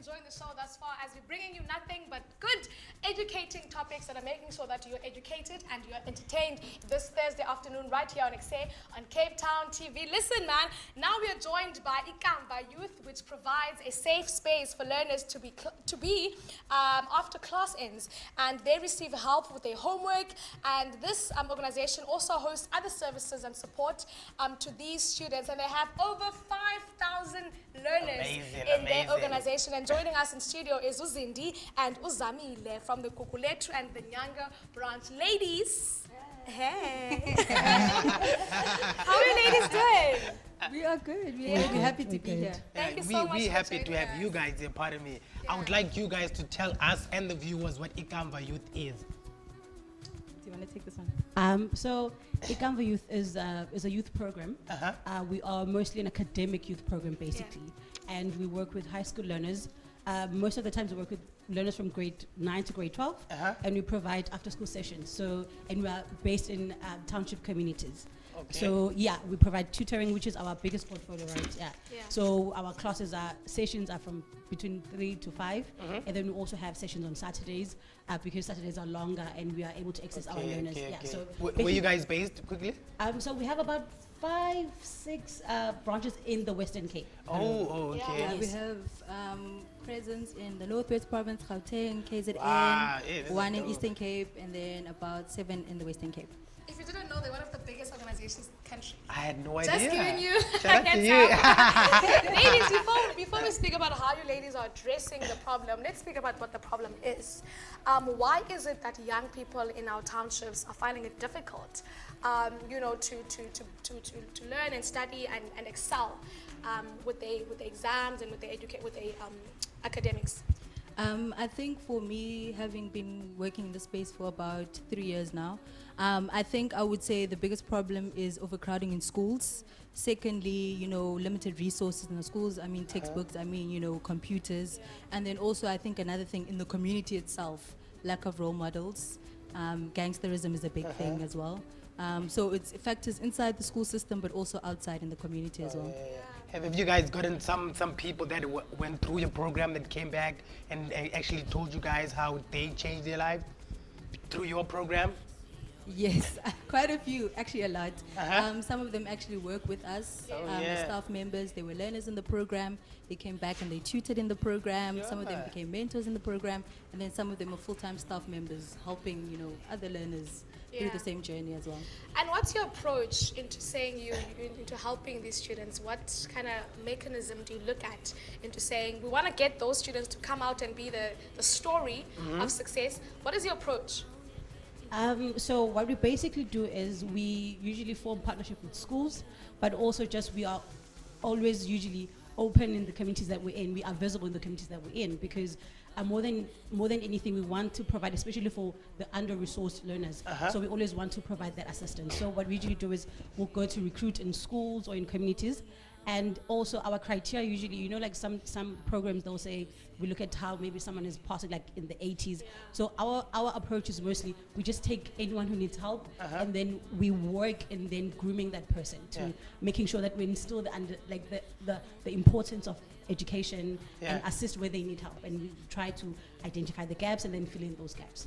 enjoying the show thus far as we're bringing you nothing but good, educating topics that are making sure that you're educated and you're entertained this Thursday afternoon right here on Ekse on Cape Town TV. Listen, man, now we are joined by Ikamba Youth, which provides a safe space for learners to be after class ends, and they receive help with their homework. And this organization also hosts other services and support to these students, and they have over 5,000 learners in their organization. And joining us in studio is Uzindi and Uzamile from the Kukuletu and the Nyanga branch. Ladies, hey. How are you ladies doing? We are good. We're happy to be here. Thank you so much. We're happy to have you guys here, pardon me. I would like you guys to tell us and the viewers what Ikamba Youth is. Do you want to take this one? So Ikamba Youth is a youth program. We are mostly an academic youth program, basically. And we work with high school learners. Most of the times we work with learners from grade 9 to grade 12. And we provide after-school sessions. And we are based in township communities. Okay. So yeah, we provide tutoring, which is our biggest portfolio, right? So our sessions are from between 3 to 5, and then we also have sessions on Saturdays because Saturdays are longer and we are able to access our learners. So where you guys based quickly? So we have about 5, 6 branches in the Western Cape. Oh, okay. Yeah, we have presence in the Northwest Province, Gauteng, KZN, one in Eastern Cape, and then about 7 in the Western Cape. If you didn't know, they're one of the biggest organizations in the country. I had no idea. Just giving you Shout out to you. Ladies, before we speak about how you ladies are addressing the problem, let's speak about what the problem is. Why is it that young people in our townships are finding it difficult, to learn and study and excel with the exams and with the academics? I think for me, having been working in the space for about 3 years now, I would say the biggest problem is overcrowding in schools. Secondly, limited resources in the schools. I mean, textbooks, computers. And then also, I think another thing in the community itself, lack of role models. Gangsterism is a big thing as well. So it's factors inside the school system, but also outside in the community as well. Have you guys gotten some people that went through your program that came back and actually told you guys how they changed their life through your program? Yes, quite a few, actually a lot. Some of them actually work with us, the staff members. They were learners in the program. They came back and they tutored in the program. Some of them became mentors in the program, and then some of them are full-time staff members helping, other learners through the same journey as well. And what's your approach into into helping these students? What kind of mechanism do you look at into saying we want to get those students to come out and be the story of success? What is your approach? So what we basically do is we usually form partnership with schools, but also we are always usually open in the communities that we're in. We are visible in the communities that we're in because more than anything, we want to provide, especially for the under-resourced learners. So we always want to provide that assistance. So what we usually do is we'll go to recruit in schools or in communities. And also our criteria usually, like some programs, they'll say, we look at how maybe someone is passing like in the 80s. So our approach is mostly, we just take anyone who needs help and then we work in then grooming that person to making sure that we instill the importance of education and assist where they need help. And we try to identify the gaps and then fill in those gaps.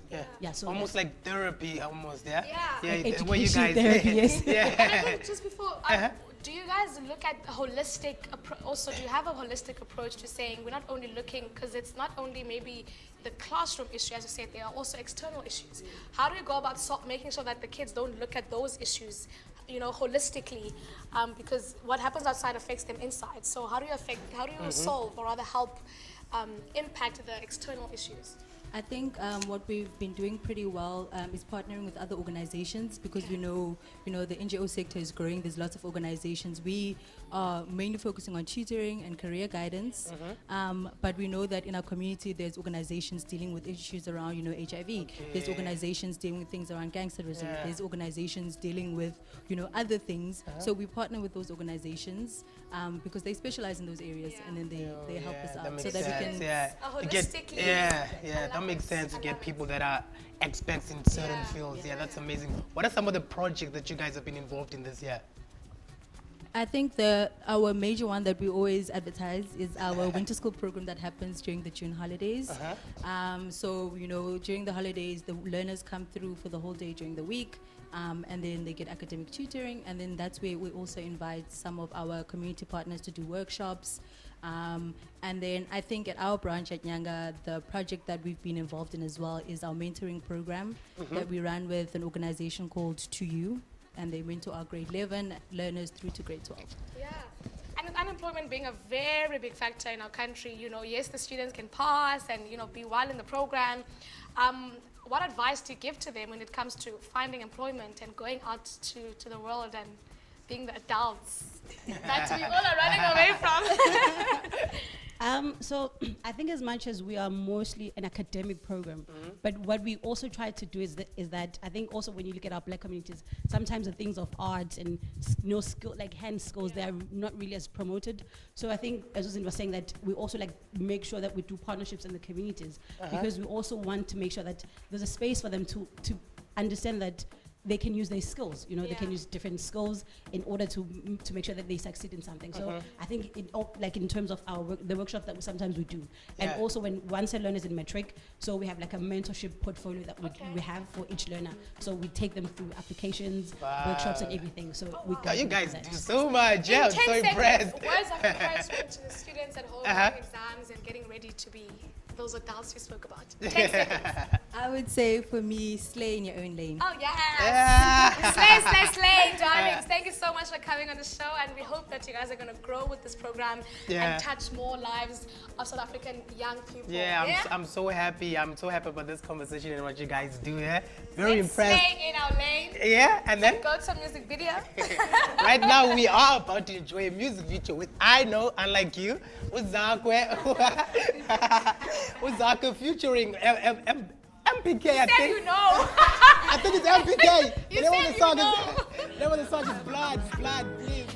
So almost like therapy, almost, education where you guys, therapy, yes. And I think just before, do you guys look at a holistic approach? Also, do you have a holistic approach to saying we're not only looking, because it's not only maybe the classroom issue, as you said, there are also external issues. How do you go about making sure that the kids don't look at those issues, holistically, because what happens outside affects them inside. So how do you solve or rather help impact the external issues? I think what we've been doing pretty well is partnering with other organizations because we know the NGO sector is growing. There's lots of organizations. We are mainly focusing on tutoring and career guidance, but we know that in our community there's organizations dealing with issues around HIV. There's organizations dealing with things around gangsterism. There's organizations dealing with other things. So we partner with those organizations because they specialize in those areas, and then they help us out so that we can holistically. That makes sense to get people that are experts in certain fields. That's amazing. What are some of the projects that you guys have been involved in this year? I think our major one that we always advertise is our winter school program that happens during the June holidays. So, during the holidays, the learners come through for the whole day during the week, and then they get academic tutoring, and then that's where we also invite some of our community partners to do workshops. And then I think at our branch at Nyanga, the project that we've been involved in as well is our mentoring program that we run with an organization called To You, and they mentor our grade 11 learners through to grade 12. Yeah. And with unemployment being a very big factor in our country, yes, the students can pass and, be well in the program. What advice do you give to them when it comes to finding employment and going out to the world and being the adults that we all are running away from? So I think as much as we are mostly an academic program, but what we also try to do is that I think also when you look at our black communities, sometimes the things of art and skill, like hand skills, they are not really as promoted. So I think, as Susan was saying, that we also make sure that we do partnerships in the communities, because we also want to make sure that there's a space for them to understand that they can use their skills, they can use different skills in order to make sure that they succeed in something. So I think in terms of the workshop that sometimes we do, and also once a learner is in matric, so we have a mentorship portfolio that we have for each learner. So we take them through applications, workshops, and everything. So we you guys do so much. Yeah, I'm so impressed. Words of encouragement to the students at home doing exams and getting ready to be those adults you spoke about. 10 seconds. I would say for me, slay in your own lane. Oh, yes. Slay, darlings. Thank you so much for coming on the show, and we hope that you guys are going to grow with this program and touch more lives of South African young people. Yeah, I'm so happy. I'm so happy about this conversation and what you guys do. Yeah, very impressed. Slay in our lane. Yeah, and then Go to a music video. right now we are about to enjoy a music video with I Know, unlike you, with Zakwe. With Zakwe featuring MPK. You said you know. I think it's MPK. You The name said of the song you know. is Blood, please.